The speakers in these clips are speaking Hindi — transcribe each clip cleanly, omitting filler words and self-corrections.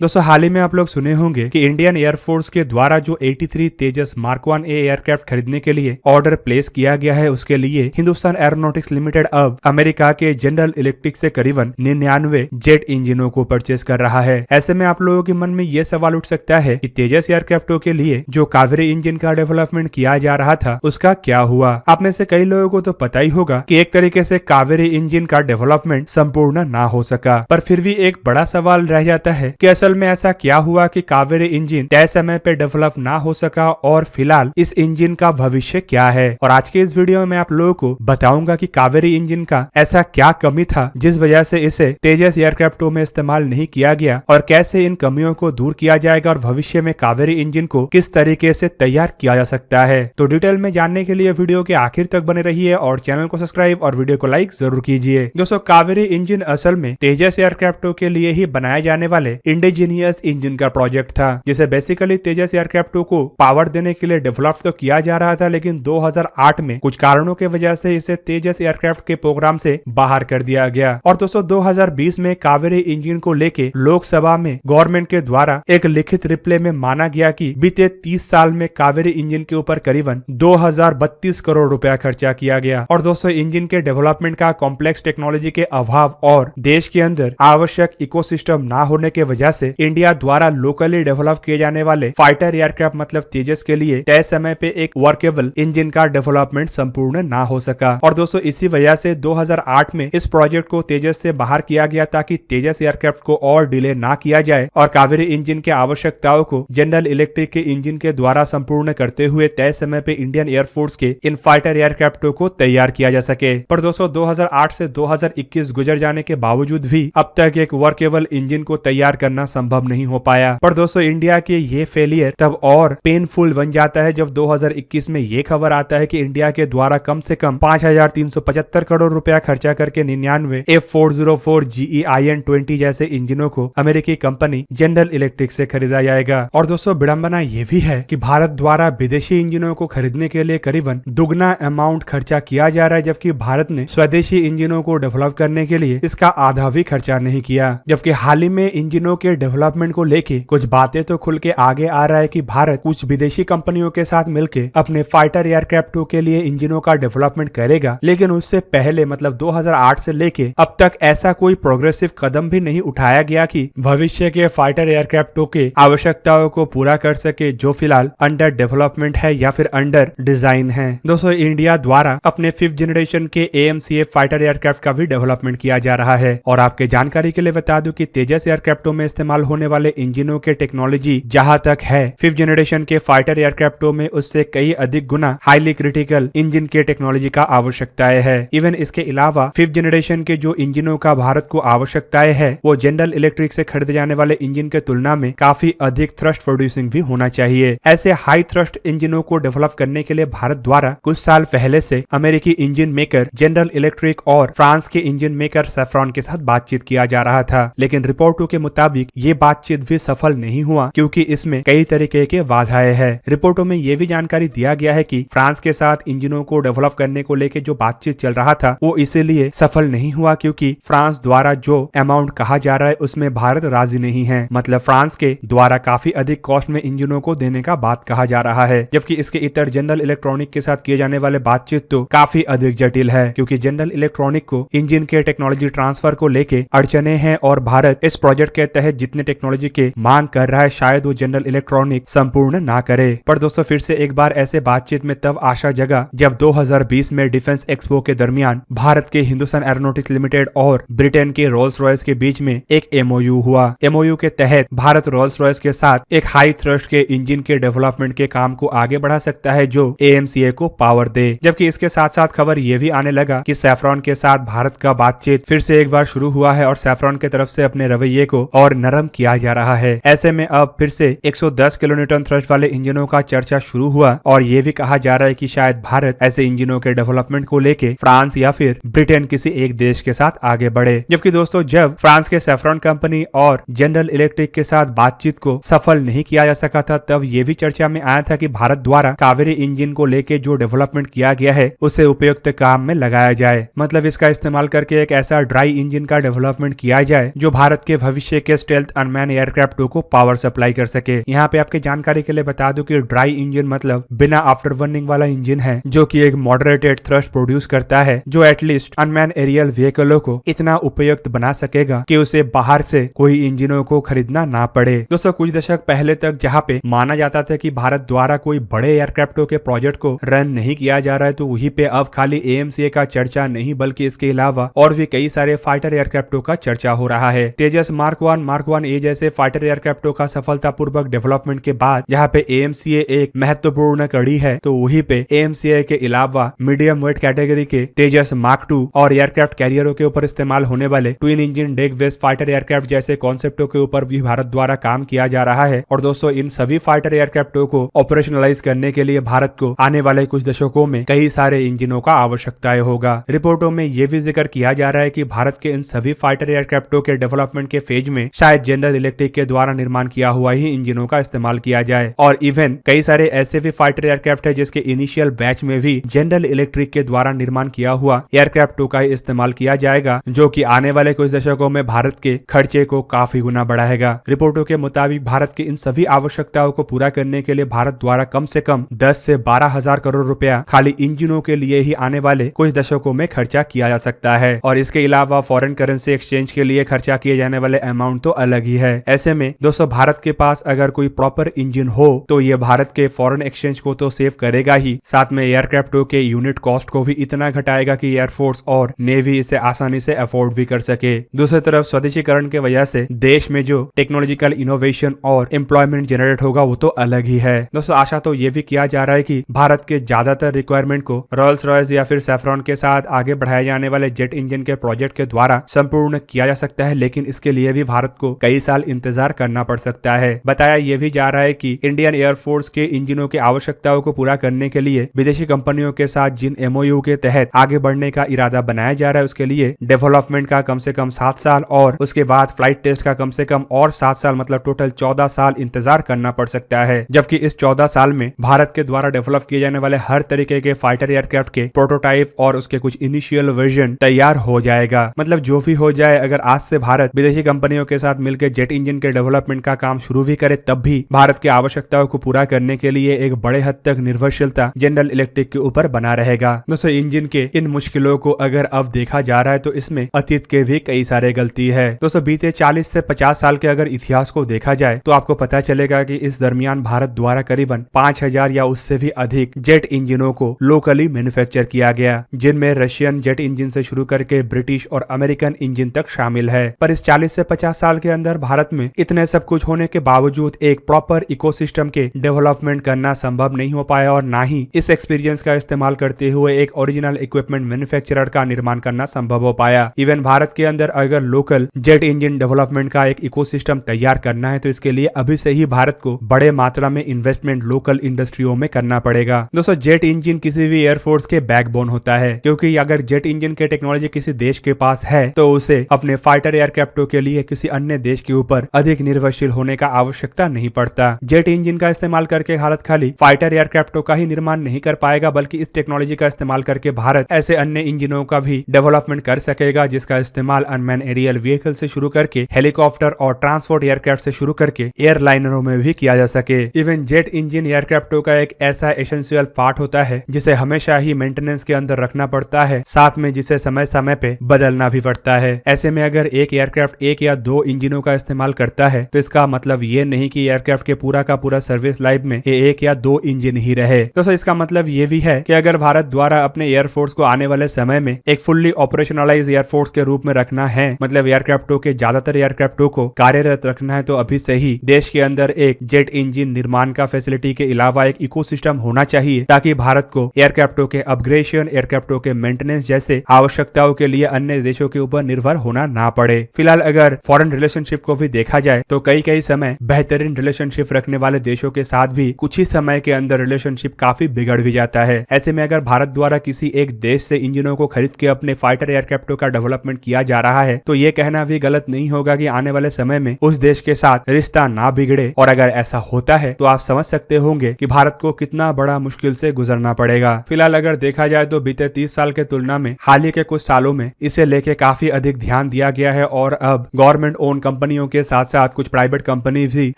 दोस्तों हाल ही में आप लोग सुने होंगे कि इंडियन एयरफोर्स के द्वारा जो 83 तेजस मार्क 1 ए एयरक्राफ्ट खरीदने के लिए ऑर्डर प्लेस किया गया है, उसके लिए हिंदुस्तान एरोनॉटिक्स लिमिटेड अब अमेरिका के जनरल इलेक्ट्रिक से करीबन 99 जेट इंजनों को परचेस कर रहा है। ऐसे में आप लोगों के मन में ये सवाल उठ सकता है कि तेजस एयरक्राफ्टों के लिए जो कावेरी इंजन का डेवलपमेंट किया जा रहा था उसका क्या हुआ। आप में से कई लोगों को तो पता ही होगा कि एक तरीके से कावेरी इंजन का डेवलपमेंट संपूर्ण ना हो सका, पर फिर भी एक बड़ा सवाल रह जाता है कि असल में ऐसा क्या हुआ कि कावेरी इंजन तय समय पे डेवलप ना हो सका और फिलहाल इस इंजन का भविष्य क्या है। और आज के इस वीडियो में आप लोगों को बताऊंगा कि कावेरी इंजन का ऐसा क्या कमी था जिस वजह से इसे तेजस एयरक्राफ्टों में इस्तेमाल नहीं किया गया और कैसे इन कमियों को दूर किया जाएगा और भविष्य में कावेरी इंजन को किस तरीके से तैयार किया जा सकता है। तो डिटेल में जानने के लिए वीडियो के आखिर तक बने रहिए और चैनल को सब्सक्राइब और वीडियो को लाइक जरूर कीजिए। दोस्तों कावेरी इंजन असल में तेजस एयरक्राफ्टों के लिए ही बनाए जाने वाले इंडिजीनियस इंजन का प्रोजेक्ट था, जिसे बेसिकली तेजस एयरक्राफ्टों को पावर देने के लिए डेवलप तो किया जा रहा था, लेकिन 2008 में कुछ कारणों के वजह से इसे तेजस एयरक्राफ्ट के प्रोग्राम से बाहर कर दिया गया। और दोस्तों 2020 में कावेरी इंजन को लेके लोकसभा में गवर्नमेंट के द्वारा एक लिखित रिप्लाई में माना गया कि बीते 30 साल में कावेरी इंजन के ऊपर करीबन 2032 करोड़ रुपया खर्चा किया गया। और दोस्तों इंजन के डेवलपमेंट का कॉम्प्लेक्स टेक्नोलॉजी के अभाव और देश के अंदर आवश्यक इकोसिस्टम ना होने के वजह से इंडिया द्वारा लोकली डेवलप किए जाने वाले फाइटर एयरक्राफ्ट मतलब तेजस के लिए तय समय पे एक वर्केबल इंजन का डेवलपमेंट संपूर्ण ना हो सका। और दोस्तों इसी वजह से 2008 में इस प्रोजेक्ट को तेजस से बाहर किया गया ताकि तेजस एयरक्राफ्ट को और डिले ना किया जाए और कावेरी इंजन के आवश्यकताओं को जनरल इलेक्ट्रिक के इंजन के द्वारा संपूर्ण करते हुए तय समय पे इंडियन एयरफोर्स के इन फाइटर एयरक्राफ्टों को तैयार किया जा सके। पर दोस्तों 2008 से 2021 गुजर जाने के बावजूद भी अब तक एक वर्केबल इंजन को तैयार करना संभव नहीं हो पाया। पर दोस्तों इंडिया के ये फेलियर तब और पेनफुल बन जाता है जब 2021 में ये खबर आता है कि इंडिया के द्वारा कम से कम 5375 करोड़ रुपया खर्चा करके 99 F404 GE-IN-20 जैसे इंजनों को अमेरिकी कंपनी जनरल इलेक्ट्रिक से खरीदा जाएगा। और दोस्तों विडंबना ये भी है कि भारत द्वारा विदेशी इंजनों को खरीदने के लिए करीबन दुगना अमाउंट खर्चा किया जा रहा है, जबकि भारत ने स्वदेशी इंजनों को डेवलप करने के लिए इसका आधा भी खर्चा नहीं किया। जबकि हाल ही में इंजनों के डेवलपमेंट को लेके कुछ बातें तो खुल के आगे आ रहा है कि भारत कुछ विदेशी कंपनियों के साथ मिलकर अपने फाइटर एयरक्राफ्टों के लिए इंजनों का डेवलपमेंट करेगा, लेकिन उससे पहले मतलब 2008 से लेके अब तक ऐसा कोई प्रोग्रेसिव कदम भी नहीं उठाया गया कि भविष्य के फाइटर एयरक्राफ्टों के आवश्यकताओं को पूरा कर सके जो फिलहाल अंडर डेवलपमेंट है या फिर अंडर डिजाइन है। दोस्तों इंडिया द्वारा अपने 5th जनरेशन के AMCA फाइटर एयरक्राफ्ट का भी डेवलपमेंट किया जा रहा है। और आपके जानकारी के लिए बता दूं कि तेजस एयरक्राफ्टों में इस्तेमाल होने वाले इंजनों के टेक्नोलॉजी जहां तक है 5th जनरेशन के फाइटर एयरक्राफ्टों में उससे कई अधिक गुना हाईली क्रिटिकल इंजन के टेक्नोलॉजी का आवश्यकताएं है। इवन इसके अलावा 5th जनरेशन के जो इंजनों का भारत को आवश्यकताएं है वो जनरल इलेक्ट्रिक से खरीदे जाने वाले इंजन के तुलना में काफी अधिक थ्रस्ट प्रोड्यूसिंग भी होना चाहिए। ऐसे हाई थ्रस्ट इंजनों को डेवलप करने के लिए भारत द्वारा कुछ साल पहले से अमेरिकी इंजन मेकर जनरल इलेक्ट्रिक और फ्रांस के इंजन मेकर सेफ्रॉन के साथ बातचीत किया जा रहा था, लेकिन रिपोर्टों के मुताबिक ये बातचीत भी सफल नहीं हुआ क्योंकि इसमें कई तरीके के बाधाएं हैं। रिपोर्टों में यह भी जानकारी दिया गया है कि फ्रांस के साथ इंजनों को डेवलप करने को लेकर जो बातचीत चल रहा था वो इसीलिए सफल नहीं हुआ क्योंकि फ्रांस द्वारा जो अमाउंट कहा जा रहा है उसमें भारत राजी नहीं है। मतलब फ्रांस के द्वारा काफी अधिक कॉस्ट में इंजनों को देने का बात कहा जा रहा है, जबकि इसके इतर जनरल इलेक्ट्रॉनिक के साथ किए जाने वाले बातचीत तो काफी अधिक जटिल है क्योंकि जनरल इलेक्ट्रॉनिक को इंजन के टेक्नोलॉजी ट्रांसफर को लेके अड़चने हैं और भारत इस प्रोजेक्ट के तहत जितने टेक्नोलॉजी के मांग कर रहा है शायद वो जनरल इलेक्ट्रॉनिक संपूर्ण ना करे। पर दोस्तों फिर से एक बार ऐसे बातचीत में तब आशा जगा जब 2020 में डिफेंस एक्सपो के दरमियान भारत के हिंदुस्तान एरोनॉटिक्स लिमिटेड और ब्रिटेन के रोल्स रॉयस के बीच में एक MOU हुआ। MOU के तहत भारत रोल्स रॉयस के साथ एक हाई थ्रस्ट के इंजन के डेवलपमेंट के काम को आगे बढ़ा सकता है जो AMCA को पावर दे। जबकि इसके साथ साथ खबर ये भी आने लगा कि सैफ्रॉन के साथ भारत का बातचीत फिर से एक बार शुरू हुआ है और सैफ्रॉन की तरफ से अपने रवैये को और नरम किया जा रहा है। ऐसे में अब फिर से 110 किलोन्यूटन थ्रस्ट वाले इंजनों का चर्चा शुरू हुआ और ये भी कहा जा रहा है कि शायद भारत ऐसे इंजनों के डेवलपमेंट को लेके फ्रांस या फिर ब्रिटेन किसी एक देश के साथ आगे बढ़े। जबकि दोस्तों जब फ्रांस के सैफ्रॉन कंपनी और जनरल इलेक्ट्रिक के साथ बातचीत को सफल नहीं किया जा सका था तब ये भी चर्चा में आया था कि भारत द्वारा कावेरी इंजन को लेके जो डेवलपमेंट किया गया है उसे उपयुक्त काम में लगाया जाए। मतलब इसका इस्तेमाल करके एक ऐसा ड्राई इंजन का डेवलपमेंट किया जाए जो भारत के भविष्य के स्टेल्थ स्टेल्थ अनमैन एयरक्राफ्टों को पावर सप्लाई कर सके। यहाँ पे आपके जानकारी के लिए बता दूं कि ड्राई इंजन मतलब बिना आफ्टर बर्निंग वाला इंजन है, जो कि एक मॉडरेटेड थ्रस्ट प्रोड्यूस करता है, जो एटलीस्ट अनमैन एरियल व्हीकलों को इतना उपयुक्त बना सकेगा कि उसे बाहर से कोई इंजनों को खरीदना ना पड़े। दोस्तों कुछ दशक पहले तक जहाँ पे माना जाता था कि भारत द्वारा कोई बड़े एयरक्राफ्टों के प्रोजेक्ट को रन नहीं किया जा रहा है, तो वहीं पे अब खाली AMCA का चर्चा नहीं बल्कि इसके अलावा और भी कई सारे फाइटर एयरक्राफ्टों का चर्चा हो रहा है। तेजस मार्क 1 जैसे फाइटर एयरक्राफ्टों का सफलतापूर्वक डेवलपमेंट के बाद जहाँ पे AMCA एक महत्वपूर्ण कड़ी है, तो वहीं पे AMCA के अलावा मीडियम वेट कैटेगरी के तेजस मार्क 2 और एयरक्राफ्ट कैरियरों के ऊपर इस्तेमाल होने वाले twin engine deck based fighter aircraft जैसे कॉन्सेप्टों के ऊपर भी भारत द्वारा काम किया जा रहा है। और दोस्तों इन सभी फाइटर एयरक्राफ्टों को ऑपरेशनलाइज करने के लिए भारत को आने वाले कुछ दशकों में कई सारे इंजनों का आवश्यकता होगा। रिपोर्टों में यह भी जिक्र किया जा रहा है कि भारत के इन सभी फाइटर एयरक्राफ्टों के डेवलपमेंट के फेज में शायद जनरल इलेक्ट्रिक के द्वारा निर्माण किया हुआ ही इंजनों का इस्तेमाल किया जाए। और इवन कई सारे ऐसे भी फाइटर एयरक्राफ्ट है जिसके इनिशियल बैच में भी जनरल इलेक्ट्रिक के द्वारा निर्माण किया हुआ एयरक्राफ्टों का इस्तेमाल किया जाएगा, जो कि आने वाले कुछ दशकों में भारत के खर्चे को काफी गुना बढ़ाएगा। रिपोर्टों के मुताबिक भारत की इन सभी आवश्यकताओं को पूरा करने के लिए भारत द्वारा कम से कम 10 से 12 हजार करोड़ रुपया खाली इंजनों के लिए ही आने वाले कुछ दशकों में खर्चा किया जा सकता है। और इसके अलावा फॉरेन करेंसी एक्सचेंज के लिए खर्चा किए जाने वाले अमाउंट तो अलग ही है। ऐसे में दोस्तों भारत के पास अगर कोई प्रॉपर इंजन हो तो ये भारत के फॉरेन एक्सचेंज को तो सेव करेगा ही, साथ में एयरक्राफ्टों के यूनिट कॉस्ट को भी इतना घटाएगा कि एयरफोर्स और नेवी इसे आसानी से अफोर्ड भी कर सके। दूसरी तरफ स्वदेशीकरण के वजह से देश में जो टेक्नोलॉजिकल इनोवेशन और एम्प्लॉयमेंट जनरेट होगा वो तो अलग ही है। दोस्तों आशा तो ये भी किया जा रहा है कि भारत के ज्यादातर रिक्वायरमेंट को रॉयल्स रॉयस या फिर सैफ्रॉन के साथ आगे बढ़ाए जाने वाले जेट इंजन के प्रोजेक्ट के द्वारा संपूर्ण किया जा सकता है, लेकिन इसके लिए भी भारत को कई साल इंतजार करना पड़ सकता है। बताया यह भी जा रहा है कि इंडियन एयरफोर्स के इंजनों की आवश्यकताओं को पूरा करने के लिए विदेशी कंपनियों के साथ जिन MOU के तहत आगे बढ़ने का इरादा बनाया जा रहा है उसके लिए डेवलपमेंट का कम से कम 7 साल और उसके बाद फ्लाइट टेस्ट का कम से कम और 7 साल मतलब टोटल 14 साल इंतजार करना पड़ सकता है। जबकि इस 14 साल में भारत के द्वारा डेवलप किए जाने वाले हर तरीके के फाइटर एयरक्राफ्ट के प्रोटोटाइप और उसके कुछ इनिशियल वर्जन तैयार हो जाएगा। मतलब जो भी हो जाए, अगर आज से भारत विदेशी कंपनियों के साथ मिलकर जेट इंजन के डेवलपमेंट का काम शुरू भी करे तब भी भारत की आवश्यकताओं को पूरा करने के लिए एक बड़े हद तक निर्भरशीलता जनरल इलेक्ट्रिक के ऊपर बना रहेगा। दोस्तों इंजन के इन मुश्किलों को अगर अब देखा जा रहा है तो इसमें अतीत के भी कई सारे गलती है। दोस्तों बीते 40 से 50 साल के अगर इतिहास को देखा जाए तो आपको पता चलेगा कि इस दरमियान भारत द्वारा करीबन 5000 या उससे भी अधिक जेट इंजनों को लोकली मैन्युफैक्चर किया गया, जिनमें रशियन जेट इंजन से शुरू करके ब्रिटिश और अमेरिकन इंजन तक शामिल है। पर इस 40 से 50 साल के अंदर भारत में इतने सब कुछ होने के बावजूद एक प्रॉपर इकोसिस्टम के डेवलपमेंट करना संभव नहीं हो पाया और ना ही इस एक्सपीरियंस का इस्तेमाल करते हुए एक ओरिजिनल इक्विपमेंट मैन्युफैक्चरर का निर्माण करना संभव हो पाया। इवन भारत के अंदर अगर लोकल जेट इंजन डेवलपमेंट का एक इकोसिस्टम तैयार करना है तो इसके लिए अभी से ही भारत को बड़े मात्रा में इन्वेस्टमेंट लोकल इंडस्ट्रियों में करना पड़ेगा। दोस्तों जेट इंजन किसी भी एयरफोर्स के बैकबोन होता है, क्योंकि अगर जेट इंजन के टेक्नोलॉजी किसी देश के पास है तो उसे अपने फाइटर एयरक्राफ्टों के लिए किसी अन्य देश के ऊपर अधिक निर्भरशील होने का आवश्यकता नहीं पड़ता। जेट इंजन का इस्तेमाल करके भारत खाली फाइटर एयरक्राफ्टों का ही निर्माण नहीं कर पाएगा, बल्कि इस टेक्नोलॉजी का इस्तेमाल करके भारत ऐसे अन्य इंजनों का भी डेवलपमेंट कर सकेगा जिसका इस्तेमाल अनमैन एरियल व्हीकल से शुरू करके हेलीकॉप्टर और ट्रांसपोर्ट एयरक्राफ्ट से शुरू करके एयरलाइनरों में भी किया जा सके। इवन जेट इंजन एयरक्राफ्टों का एक ऐसा एसेंशियल पार्ट होता है जिसे हमेशा ही मेंटेनेंस के अंदर रखना पड़ता है, साथ में जिसे समय समय पे बदलना भी पड़ता है। ऐसे में अगर एक एयरक्राफ्ट 1 या 2 इंजनों का इस्तेमाल करता है तो इसका मतलब ये नहीं कि एयरक्राफ्ट के पूरा का पूरा सर्विस लाइफ में 1 या 2 इंजन ही रहे। तो इसका मतलब ये भी है कि अगर भारत द्वारा अपने एयरफोर्स को आने वाले समय में एक फुल्ली ऑपरेशनलाइज एयरफोर्स के रूप में रखना है, मतलब एयरक्राफ्टों के ज्यादातर एयरक्राफ्टों को कार्यरत रखना है, तो अभी से ही देश के अंदर एक जेट इंजन निर्माण का फैसिलिटी के अलावा एक इकोसिस्टम होना चाहिए, ताकि भारत को एयरक्राफ्टों के अपग्रेडेशन, एयरक्राफ्टों के मेंटेनेंस जैसे आवश्यकताओं के लिए अन्य देशों के ऊपर निर्भर होना ना पड़े। फिलहाल अगर फॉरेन रिलेशनशिप को भी देखा जाए तो कई समय बेहतरीन रिलेशनशिप रखने वाले देशों के साथ भी कुछ ही समय के अंदर रिलेशनशिप काफी बिगड़ भी जाता है। ऐसे में अगर भारत द्वारा किसी एक देश से इंजनों को खरीद के अपने फाइटर एयरक्राफ्टों का डेवलपमेंट किया जा रहा है तो ये कहना भी गलत नहीं होगा कि आने वाले समय में उस देश के साथ रिश्ता ना बिगड़े, और अगर ऐसा होता है तो आप समझ सकते होंगे कि भारत को कितना बड़ा मुश्किल से गुजरना पड़ेगा। फिलहाल अगर देखा जाए तो बीते 30 साल के तुलना में हाल ही के कुछ सालों में इसे लेके काफी अधिक ध्यान दिया गया है और अब गवर्नमेंट ओन कंपनियों के साथ साथ कुछ प्राइवेट कंपनी भी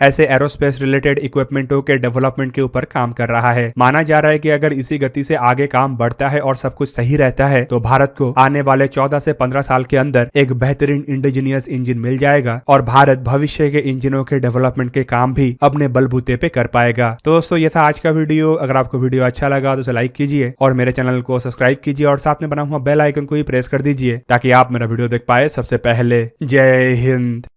ऐसे एरोस्पेस रिलेटेड इक्विपमेंटों के डेवलपमेंट के ऊपर काम कर रहा है। माना जा रहा है कि अगर इसी गति से आगे काम बढ़ता है और सब कुछ सही रहता है तो भारत को आने वाले 14 से 15 साल के अंदर एक बेहतरीन इंडिजीनियस इंजन मिल जाएगा और भारत भविष्य के इंजनों के डेवलपमेंट के काम भी अपने बलबूते पे कर पाएगा। तो दोस्तों ये था आज का वीडियो। अगर आपको वीडियो अच्छा लगा तो उसे लाइक कीजिए और मेरे चैनल को सब्सक्राइब कीजिए और साथ में बना हुआ बेल आइकन को ही प्रेस कर दीजिए ताकि आप मेरा वीडियो देख पाए सबसे पहले। जय हिंद।